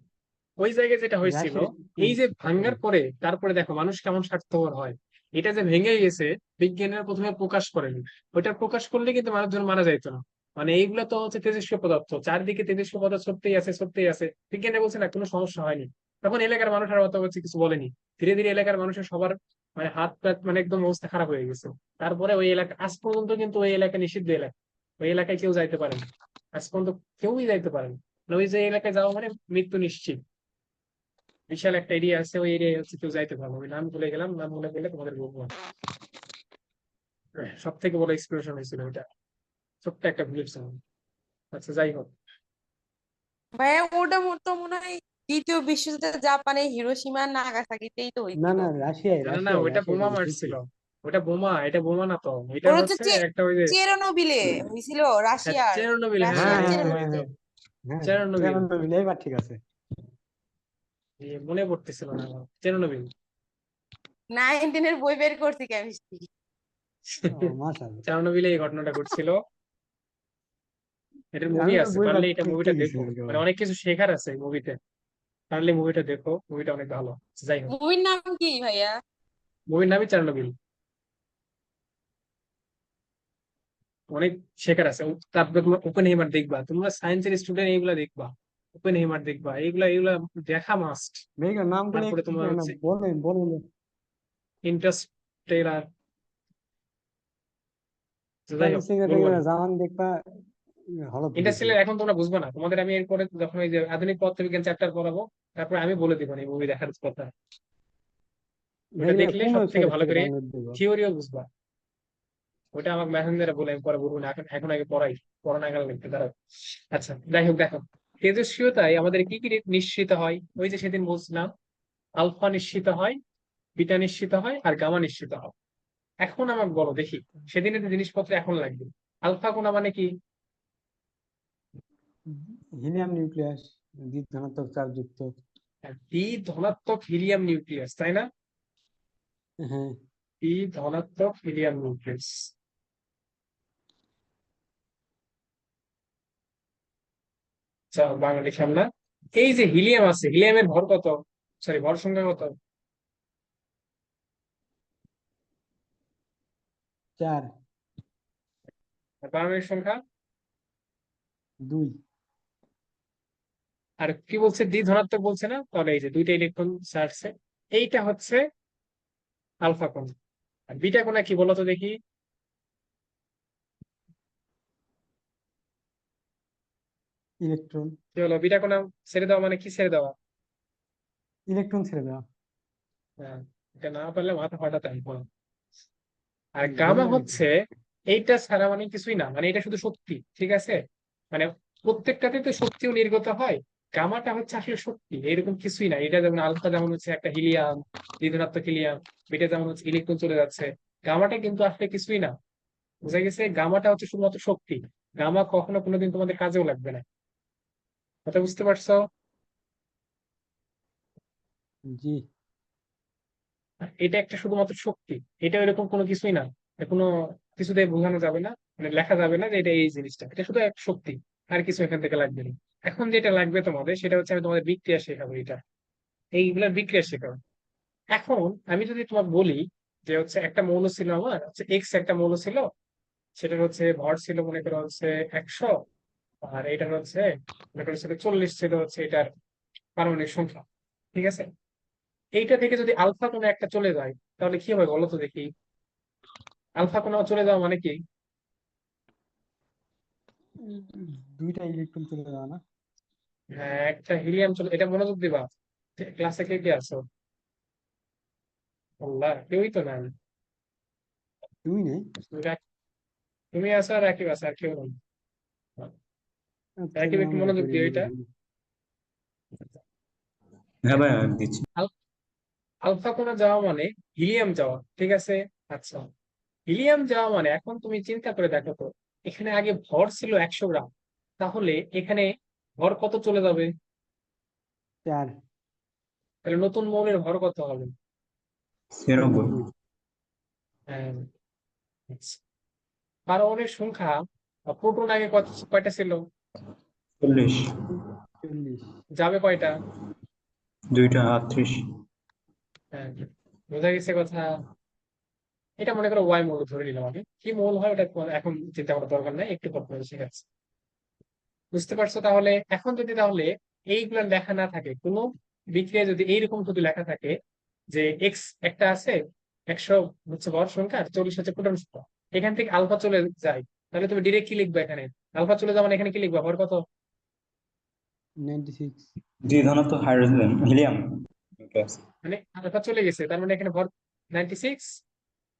ওই জায়গায় যেটা হয়েছিল, রাশিয়ায় এই যে হুম, ভাঙার পরে তারপরে দেখো মানুষ কেমন স্বার্থপর হয়। এটা যে ভেঙে গেছে, বিজ্ঞানীরা প্রথমে প্রকাশ করেনি। ওইটা প্রকাশ করলে কিন্তু মানুষজন মারা যাইতো না। মানে এইগুলো তো হচ্ছে তেজস্ক্রিয় পদার্থ, চারদিকে তেজস্ক্রিয় পদার্থ সত্যিই আছে, সত্যিই আছে, বিজ্ঞানীরা বলছে না কোনো সমস্যা হয়নি। তখন এলাকার মানুষ আর অত হচ্ছে কিছু বলেনি। ধীরে ধীরে এলাকার মানুষের সবার মানে হাত পাত মানে একদম অবস্থা খারাপ হয়ে গেছে। তারপরে ওই এলাকা আজ পর্যন্ত কিন্তু ওই এলাকা নিষিদ্ধ এলাকা, ওই এলাকায় কেউ যাইতে পারে না। আজ পর্যন্ত কেউই যাইতে পারে না। মানে ওই যে এলাকায় যাওয়া মানে মৃত্যু নিশ্চিত। বিশাল একটা এরিয়া আছে, ওই এরিয়া হচ্ছে কেউ যাইতে পারবো, ওই নাম ভুলে গেলাম, নাম মনে করলে তোমাদের বলবো। সব থেকে বড় এক্সপ্লোশন হয়েছিল ওইটা, ছোট্ট একটা বুলেট। আচ্ছা যাই হোক, ভাইয়া ওটা তো মনে হয় দ্বিতীয় বিশ্বযুদ্ধে জাপানে হিরোশিমা নাগাসাকিতেই তো না হয়েছিল। না, রাশিয়ায় না না না, রাশিয়ায় ওইটা রাশিয়ায় বোমা বলছি কি। মারছিল। ওটা বোমা, এটা বোমা না তো, এটা ওর হচ্ছে হচ্ছে একটা ওই যে চেরনোবিলে হয়েছিল, রাশিয়ার চেরনোবিল। হ্যাঁ হ্যাঁ রাশিয়ার হ্যাঁ হ্যাঁ হ্যাঁ, হ্যাঁ ওই তো চেরনোবিল। হ্যাঁ হ্যাঁ, চেরনোবিল। চেরনোবিল, এবার ঠিক আছে। মনে পড়তেছিল না আমার, চেরনোবিল। 19 এর বই বের করছি কেমিস্ট্রি। ও মাশাআল্লাহ। চেরনোবিলে এই ঘটনাটা ঘটছিল। এটার মুভি আমি তো আছে, বই পারলে এটা পড়তে মুভিটা গেছি দেখো। মানে একেবারে। অনেক কিছু শেখার আছে মুভিতে, পারলে মুভিটা দেখো, মুভিটা অনেক ভালো। যাই হোক, মুভির নাম কি ভাইয়া? মুভির নামই চেরনোবিল। অনেক শেখার আছে। তারপরে তোমার ওপেন হেমার দেখবা, তোমরা সায়েন্সের স্টুডেন্ট, এইগুলা দেখবা। ওপেন হেমার দেখবা, এইগুলা এইগুলা দেখা মাস্ট। মেঘা নামগুলো তারপরে একটু তোমার না হচ্ছে বলেন বলেন। ইন্টারস্টেলার। যাই হোক, ইন্টারেস্টিং বলবো না। জামান দেখবা, হলত গেছি। ইন্টারস্টেলার এখন তোমরা বুঝবে না, তোমাদের আমি এরপরে যখন ওই যে আধুনিক পদার্থবিজ্ঞান চ্যাপ্টার পড়াবো, তারপরে আমি বলে দিব এই মুভি দেখার কথা। ওইটা মেঘনা দেখলে কোন সব থেকে ওয়েবসাইট ভালো থেকে করে ডাউনলোড দেবো? থিওরিও বুঝবা। ওটা আমাকে মেসেঞ্জারে বলে, আমি পরে বলবো না, এখন এখন আগে পড়াই, পড়ানো গেল লিখতে দাঁড়াও। আচ্ছা যাই হোক, দেখো তেজস্ক্রিয়তায় আমাদের কি কি নিশ্চিত হয়। ওই যে সেদিন বলছিলাম, আলফা নিশ্চিত হয়, বিটা নিশ্চিত হয়, আর গামা নিশ্চিত হয়। এখন আমাকে বলো দেখি, সেদিনের যে জিনিসপত্র এখন লাগবে। আলফা কোণা মানে কি? হিলিয়াম নিউক্লিয়াস, দ্বি ধনাত্মক চার্জযুক্ত। দ্বি ধনাত্মক হিলিয়াম নিউক্লিয়াস, তাই না? হ্যাঁ দ্বি ধনাত্মক হিলিয়াম নিউক্লিয়াস। আচ্ছা বাংলা লিখলাম না। এই যে হিলিয়াম আছে, হিলিয়ামের ভর কত, সরি ভর সংখ্যা কত? 4, আর পারমাণবিক সংখ্যা? 2। আর কি বলছে, দ্বি ধনাত্মক বলছে না, তাহলে এই যে দুইটা ইলেকট্রন ছাড়ছে, এইটা হচ্ছে আলফা কোণ। আর বিটা কোণা কি বলতো দেখি? ইলেকট্রন। কি হলো বিটা কোণা? ছেড়ে দেওয়া মানে কি ছেড়ে দেওয়া? ইলেকট্রন ছেড়ে দেওয়া। হ্যাঁ, এটা না পারলে মাথা ফাটাতে হয়। আর গামা বললামই তো। হচ্ছে এইটা ছাড়া মানে কিছুই না, মানে এটা শুধু শক্তি, ঠিক আছে? মানে প্রত্যেকটাতে তো শক্তিও নির্গত হয়, গামাটা হচ্ছে আসলে শক্তি, এরকম কিছুই না। এটা যেমন আলফা যেমন হচ্ছে একটা হিলিয়াম, দ্বিধনাত্মক হিলিয়াম, বিটা যেমন হচ্ছে ইলেকট্রন চলে যাচ্ছে, গামাটা কিন্তু আসলে কিছুই না। বুঝা গেছে? গামাটা হচ্ছে শুধুমাত্র শক্তি। গামা কখনো কোনোদিন তোমাদের কাজেও লাগবে না। কথা বুঝতে পারছো? জি। আর এটা একটা শুধুমাত্র শক্তি, এটা এরকম কোনো কিছুই না। এটা কোনো কিছুতে বোঝানো যাবে না, মানে লেখা যাবে না যে এটা এই জিনিসটা, এটা শুধু এক শক্তি, আর কিছু এখান থেকে লাগবে না। এখন যেটা লাগবে তোমাদের সেটা হচ্ছে আমি তোমাদের বিক্রিয়া শেখাবো, এটা এইগুলার বিক্রিয়া শেখাবো। এখন আমি যদি তোমাকে বলি যে হচ্ছে একটা মৌল ছিল, আমার হচ্ছে এক্স একটা মৌল ছিল, সেটার হচ্ছে ভর ছিল মনে করো হচ্ছে 100, আর এটার হচ্ছে মনে করো ছিল 40, ছিল হচ্ছে এটার পারমাণবিক সংখ্যা, ঠিক আছে? এইটা থেকে যদি আলফা কোনো একটা চলে যায় তাহলে কি হবে বলো তো দেখি? আলফা কোনো চলে যাওয়া মানে কি? দুইটা ইলেকট্রন চলে যাওয়া না? হ্যাঁ, একটা হিলিয়াম চলে, এটা মনোযোগ দিবা। ক্লাসে কে কে আছো? আল্লাহ, কেউই তো নাই। দুই নেই? তুমি আছো আর রাকিব আছে, আর কেউ নেই। আচ্ছা, রাকিব না একটু মনে মনোযোগ দিও করিনি এটা। দেখি। হ্যাঁ ভাই আমি দিচ্ছি। আলফা কোণা যাওয়া মানে হিলিয়াম যাওয়া, ঠিক আছে? আচ্ছা, হিলিয়াম যাওয়া মানে এখন তুমি চিন্তা করে দেখো তো, এখানে আগে ভর ছিল 100 গ্রাম, তাহলে এখানে ভর কত চলে যাবে? 4। তাহলে নতুন মৌলের ভর কত হবে? 96। 96। হ্যাঁ, আচ্ছা। পারমাণবিক সংখ্যা, প্রোটন আগে কত, কয়টা ছিল? 40। 40। যাবে কয়টা? 2টা 38। হ্যাঁ, বোঝা গেছে কথা। এটা মনে করো ওয়াই মৌল ধরে নিলাম আমি, কি মৌল হয় ওটা এখন চিন্তা করার দরকার নাই, একটু পর পরে শিখাচ্ছি। বুঝতে পারছো? তাহলে এখন যদি তাহলে এইগুলা লেখা না থাকে, কোনো বিক্রিয়া যদি এইরকম যদি লেখা থাকে যে এক্স একটা আছে, 100 হচ্ছে ভর সংখ্যা আর 40 হচ্ছে প্রোটন সংখ্যা, এখান থেকে আলফা চলে যায়, তাহলে তুমি ডিরেক্ট কি লিখবে এখানে? আলফা চলে যাওয়া মানে এখানে কি লিখবা, ভর কত? 96। ধনাত্মক হাইড্রোজেন হিলিয়াম। ওকে। মানে আলফা চলে গেছে, তার মানে এখানে ভর 96,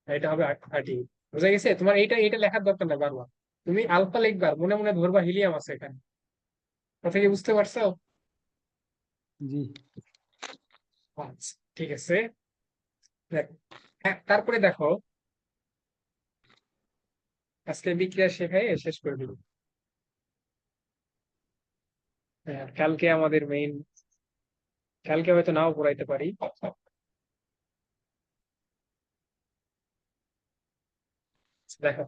এটা হবে 30। বুঝা গেছে? তোমার এইটা এইটা লেখার দরকার নাই বারবার, তুমি আলফা লিখবা, মনে মনে ধরবা হিলিয়াম আছে এখানে। কথা কি বুঝতে পারছো? জি। আচ্ছা, ঠিক আছে। দেখো, তারপরে দেখো, আজকে বিক্রিয়া শেখাই শেষ করে দিব। কালকে আমাদের মেইন, কালকে হয়তো নাও পড়াইতে পারি। দেখো,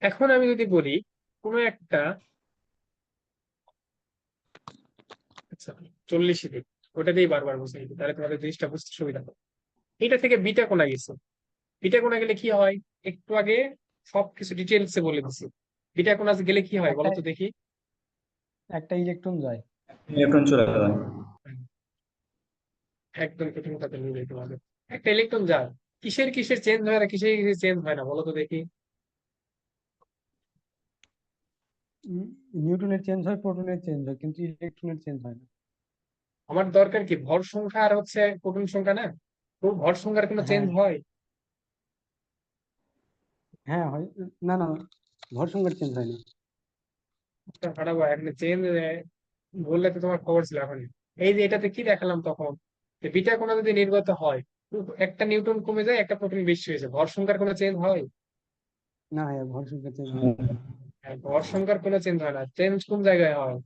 এখন আমি যদি বলি কোনো একটা, আচ্ছা 40 দিক, ওটা দিয়ে বারবার বুঝে নিবি, তাহলে তোমাদের জিনিসটা বুঝতে সুবিধা হবে। এটা থেকে বিটা কোণা গেছে, বিটা কোণা গেলে কি হয়? একটু আগে সবকিছু ডিটেলসে বলে দিছি। বিটা কোণা গেলে কি হয় একটা বলো তো দেখি? একটা ইলেকট্রন যায়। ইলেকট্রন চলে যায়। একদম প্রথম কথা নিয়ে যেতে হবে, একটা ইলেকট্রন যায়, কিসের কিসের চেঞ্জ হয় না কিসের কিসের চেঞ্জ হয় না বলো তো দেখি? নিউটনের চেঞ্জ হয়, প্রোটনের চেঞ্জ হয়, কিন্তু ইলেকট্রনের চেঞ্জ হয় না। আমার দরকার কি ভর সংখ্যা আর হচ্ছে প্রোটন সংখ্যা না? তো ভর সংখ্যার কোনো চেঞ্জ হ্যাঁ, হয়? হ্যাঁ হয়। না না, ভর সংখ্যার চেঞ্জ হয় না। হারাবো এখন চেঞ্জ বললে তো তোমার খবর ছিল এখন। এই যে এটাতে কি দেখালাম তখন, যে বিটা কোনো যদি নির্গত হয়, তো একটা নিউটন কমে যায়, একটা প্রোটন বেশি হয়েছে, ভর সংখ্যার কোনো চেঞ্জ হয়? না হ্যাঁ, ভর সংখ্যার চেঞ্জ হয় না। হ্যাঁ, ভর সংখ্যার কোনো চেঞ্জ হয় না, চেঞ্জ কোন জায়গায় হয়?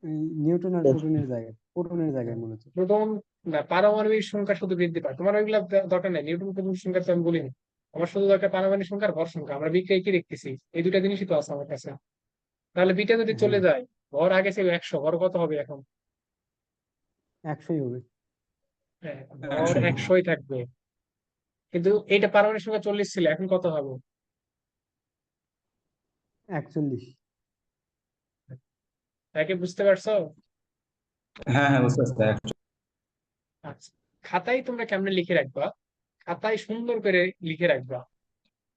এই নিউটন আর প্রোটনের জায়গায়, প্রোটনের জায়গায় মূলত। প্রোটন না, পারমাণবিক সংখ্যা শুধু বৃদ্ধি পায়, তোমার ওইগুলা দরকার নাই, নিউটন প্রোটন সংখ্যা তো আমি বলিনি। আমার শুধু দরকার পারমাণবিক সংখ্যা আর ভর সংখ্যা, আমরা বিক্রিয়ায় কি দেখতেছি, এই দুটা জিনিসই তো আছে আমার কাছে। তাহলে বিটা যদি চলে হ্যাঁ। যায়, ভর আগে ছিল 100, ভর কত হবে এখন? 100ই হবে। হ্যাঁ, ভর 100 100ই থাকবে, কিন্তু এইটা পারমাণবিক সংখ্যা 40 ছিল, এখন কত হবে? 41। তাকে বুঝতে পারছো? হ্যাঁ হ্যাঁ বুঝতে পারছি। আচ্ছা, খাতায় তোমরা কেমনে লিখে রাখবা, খাতায় সুন্দর করে লিখে রাখবা,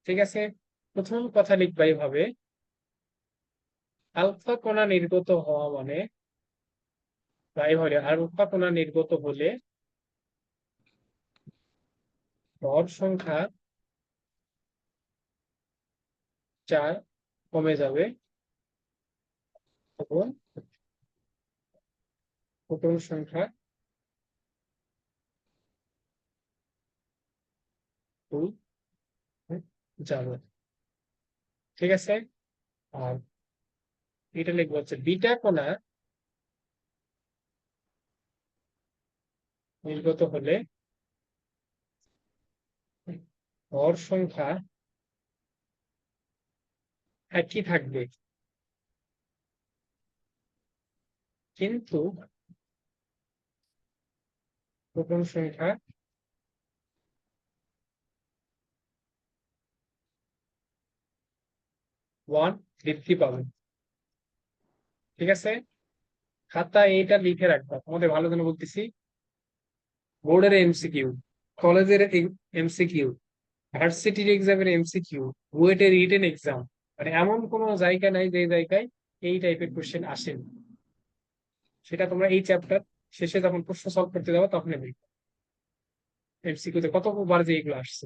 ঠিক আছে? প্রথম কথা লিখবা এইভাবে, আলফা কণা নির্গত হওয়া মানে, বা এইভাবে আলফা কণা নির্গত হলে ভর সংখ্যা 4 কমে যাবে এবং প্রোটন সংখ্যা 2 যাবে, ঠিক আছে? আর এটা লিখবো হচ্ছে বিটা কণা নির্গত হলে ভর সংখ্যা একই থাকবে, কিন্তু প্রোটন সংখ্যা 1 বৃদ্ধি পাবে, ঠিক আছে? খাতায় এইটা লিখে রাখবা, তোমাদের ভালো জন্য বলতেছি। বোর্ডের এমসিকিউ, কলেজের এমসিকিউ, ভার্সিটির এক্সামের এমসিকিউ, বুয়েটের রিটেন এক্সাম, মানে এমন কোনো জায়গা নাই যে জায়গায় এই টাইপের কোশ্চেন আসেন। সেটা তোমরা এই চ্যাপ্টার শেষে যখন প্রশ্ন সলভ করতে যাবো তখন দেখবে এমসিকিউতে কতবার যে এগুলো আসছে।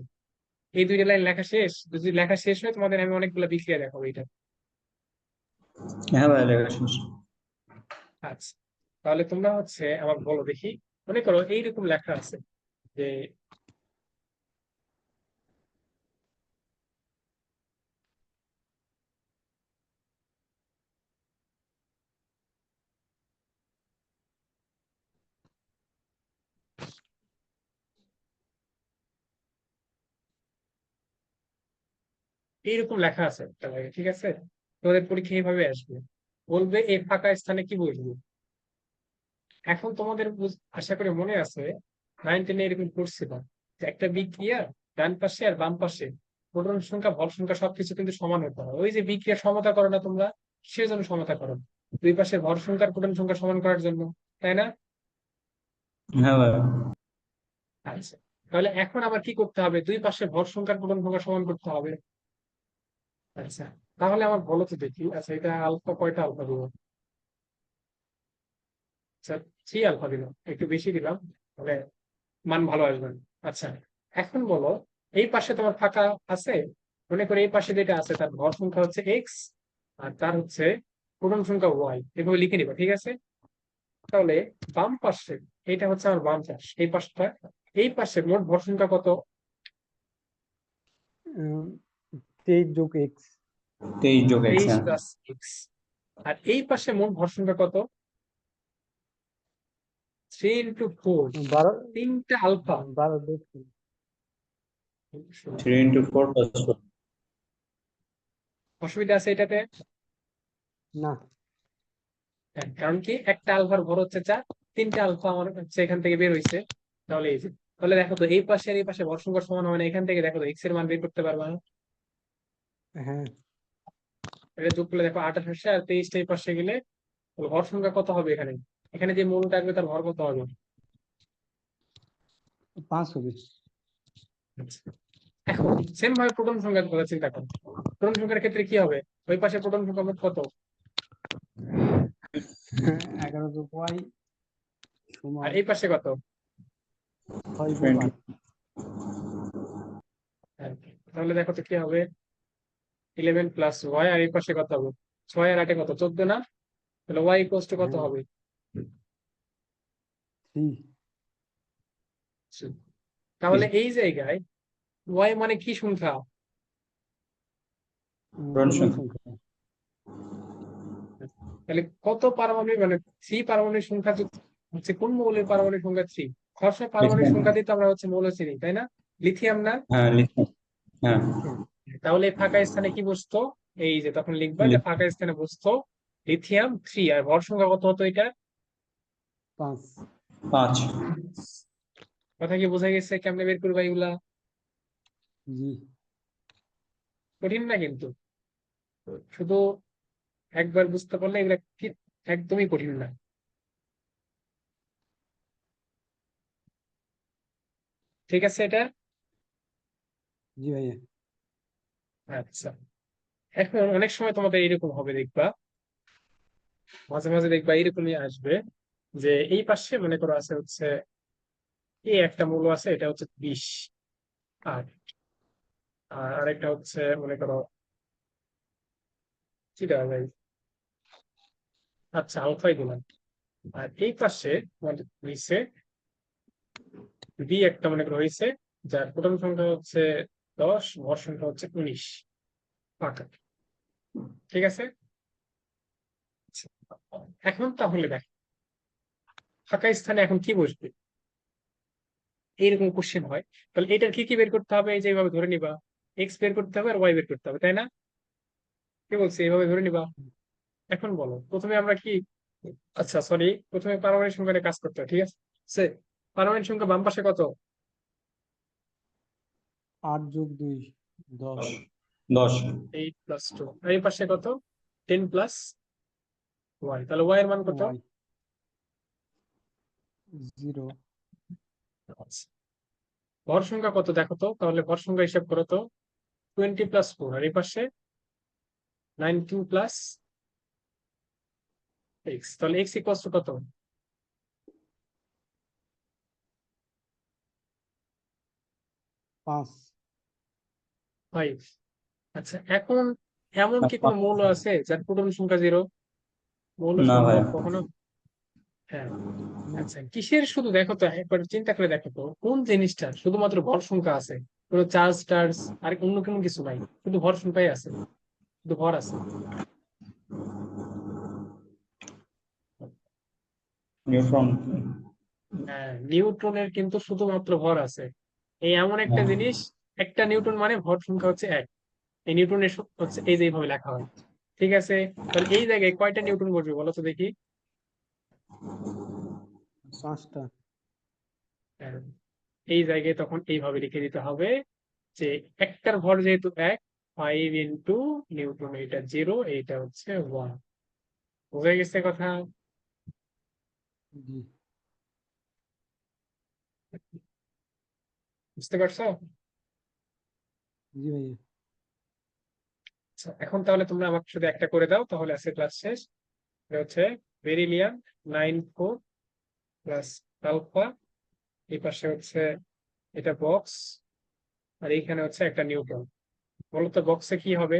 এই 2টা লাইন লেখা শেষ, যদি লেখা শেষ হয় তোমাদের আমি অনেকগুলো বিক্রিয়া দেখাবো এটা। হ্যাঁ ভাই লেখা শেষ। আচ্ছা, তাহলে তোমরা হচ্ছে আমার বলো দেখি, মনে করো এইরকম লেখা আছে যে এইরকম লেখা আছে একটা জায়গায়, ঠিক আছে? তোমাদের পরীক্ষা এইভাবে আসবে, বলবে এই ফাঁকা স্থানে কি বসবো। এখন তোমাদের আশা করি মনে আছে 9-10 এরকম পড়ছিলাম যে একটা বিক্রিয়া ডান পাশে আর বাম পাশে প্রোটন সংখ্যা ভর সংখ্যা সবকিছু কিন্তু সমান হতে হয়। ওই যে বিক্রিয়া সমতা করো না তোমরা, সেজন্য সমতা করো, দুই পাশে ভর সংখ্যা আর প্রোটন সংখ্যা সমান করার জন্য, তাই না? হ্যাঁ ভাই। আচ্ছা, তাহলে এখন আবার কি করতে হবে, দুই পাশে ভর সংখ্যা আর প্রোটন সংখ্যা সমান করতে হবে। আচ্ছা, তাহলে আমার বলো তো দেখি, আচ্ছা এটা আলফা, কয়টা আলফা দিব? আচ্ছা, 3 আলফা দিলাম, একটু বেশি দিলাম, তাহলে মান ভালো আসবে না। আচ্ছা, এখন বলো এই পাশে তোমার ফাঁকা আছে, মনে করে এই পাশে যেটা আছে তার ভর সংখ্যা হচ্ছে এক্স আর তার হচ্ছে প্রোটন সংখ্যা ওয়াই, এভাবে লিখে নিবা, ঠিক আছে? তাহলে বাম পাশে, এটা হচ্ছে আমার বাম পাশ, এই পাশটা, এই পাশে মোট ভর সংখ্যা কত? 23 যোগ এক্স। 23 যোগ x 23 হ্যাঁ। Plus x. আর এই পাশে মোট ভর সংখ্যা কত? 3 ইন্টু 4, 12 তিনটা আলফা। 12 দেখছি। 3 into 4 plus 4। অসুবিধা আছে এটাতে? না, হ্যাঁ, কারণ কি একটা আলফার ভর হচ্ছে 4, তিনটা আলফা আমার হচ্ছে এখান থেকে বের হয়েছে। তাহলে এই যে, তাহলে দেখো তো এই পাশে আর এই পাশে ভর সংখ্যা সমান হবে না, এখান থেকে দেখো তো এক্স এর মান বের করতে পারবা না? হ্যাঁ এটা যোগ করলে দেখো 28 আসে, আর 23টা এই পাশে গেলে তাহলে ভর সংখ্যা কত হবে এখানে? এখানে যে মূলটা আসবে তার ভর কত হবে? 5 হবে। আচ্ছা, এখন সেম ভাবে প্রোটন সংখ্যার কথা চিন্তা করো, প্রোটন সংখ্যার ক্ষেত্রে কি হবে? ওই পাশে প্রোটন সংখ্যা মোট কত? 11 যোগ ওয়াই আর সমান এই পাশে কত? 6 যোগ 8। হ্যাঁ, তাহলে দেখো তো কি হবে, 11 প্লাস ওয়াই, আর এই পাশে কত হবে? 6 আর 8 কত, 14 না? তাহলে ওয়াই ইকুয়ালস টু কত হ্যাঁ হবে? 3। তাহলে এই জায়গায় ওয়াই মানে কি সংখ্যা? প্রোটন প্রোটন সংখ্যা। সংখ্যা। তাহলে কত পারমাণবিক, মানে 3 পারমাণবিক সংখ্যা হচ্ছে কোন মৌলের পারমাণবিক সংখ্যা 3? সবসময় পারমাণবিক লিথিয়াম। সংখ্যা দিয়ে তো আমরা হচ্ছে মৌল চিনি, তাই না? লিথিয়াম না? হ্যাঁ লিথিয়াম। হ্যাঁ তাহলে এই ফাঁকা স্থানে কি বসতো? এই যে তখন লিখবা যে লিথিয়াম। ফাঁকা স্থানে বসতো লিথিয়াম 3, আর ভর সংখ্যা কত হতো এটা? 5। 5। কথা কি বোঝা গেছে কেমনে বের করবা এগুলা? জি। কঠিন না কিন্তু, শুধু একবার বুঝতে পারলে এগুলা একদমই কঠিন না। ঠিক আছে এটা? জি ভাইয়া। আচ্ছা, এখন অনেক সময় তোমাদের এরকম হবে দেখবা, মাঝে মাঝে দেখবা এরকমই আসবে যে এই পাশে মনে করো আছে হচ্ছে এই একটা মূল আছে, এটা হচ্ছে 20, আর আর আরেকটা হচ্ছে মনে করো কি দেওয়া যায়, আচ্ছা আলফাই দিলাম, আর এই পাশে তোমাদের নিচে বি একটা মনে করো হয়েছে, যার প্রথম সংখ্যা হচ্ছে 10, ভর সংখ্যা হচ্ছে 19 পাকা। ঠিক আছে? আচ্ছা, এখন তাহলে দেখ ফাঁকা স্থানে এখন কি বসবে, এইরকম কোশ্চেন হয়, তাহলে এটার কি কি বের করতে হবে? এই যে এইভাবে ধরে নিবা, এক্স বের করতে হবে আর ওয়াই বের করতে হবে, তাই না? কি বলছি, এইভাবে ধরে নিবা। এখন বলো প্রথমে আমরা কি, আচ্ছা সরি, প্রথমে পারমাণবিক সংখ্যা নিয়ে কাজ করতে হবে, ঠিক আছে? পারমাণবিক সংখ্যা বাম পাশে কত? 8 যোগ 2 10। 10। 8+2, আর এই পাশে কত? 10+y, তাহলে ওয়াই এর মান কত? y 0। আচ্ছা, ভর সংখ্যা কত দেখো তো, তাহলে ভর সংখ্যা হিসাব করো তো। 20+4, আর এই পাশে 19+x, তাহলে x ইকুয়ালস টু কত? 5। 5। আচ্ছা, এখন এমন কি কোনো মৌল আছে যার প্রোটন সংখ্যা 0? মৌল না সমূহ ভাইয়া। কখনো, হ্যাঁ। না। আচ্ছা, কিসের শুধু দেখো তো, একবার চিন্তা করে দেখো তো, কোন জিনিসটা শুধুমাত্র ভর সংখ্যা আছে, কোনো চার্জ টার্জ আর অন্য কোনো কিছু নাই, শুধু ভর সংখ্যাই আছে, শুধু ভর আছে? নিউট্রন। হ্যাঁ, নিউট্রনের কিন্তু শুধুমাত্র ভর আছে। এই এমন একটা জিনিস, একটা নিউটন মানে ভর সংখ্যা হচ্ছে 1। এই নিউটনের হচ্ছে এই যে এইভাবে লেখা হয়। ঠিক আছে, তাহলে এই জায়গায় কয়টা নিউটন বসবে বলো তো দেখি? 5টা। হ্যাঁ, এই জায়গায় তখন এইভাবে লিখে দিতে হবে যে একটার ভর যেহেতু 1, 5 × নিউটন, এটা 0, এইটা হচ্ছে 1। বোঝা গেছে কথা? জি। বুঝতে পারছো? জি ভাইয়া। আচ্ছা, এখন তাহলে তোমরা আমাকে শুধু একটা করে দাও, তাহলে আছে ক্লাস শেষ। এটা হচ্ছে বেরিলিয়াম 94 প্লাস আলফা, এই পাশে হচ্ছে এটা বক্স, আর এইখানে হচ্ছে একটা নিউটন। বলো তো বক্সে কি হবে?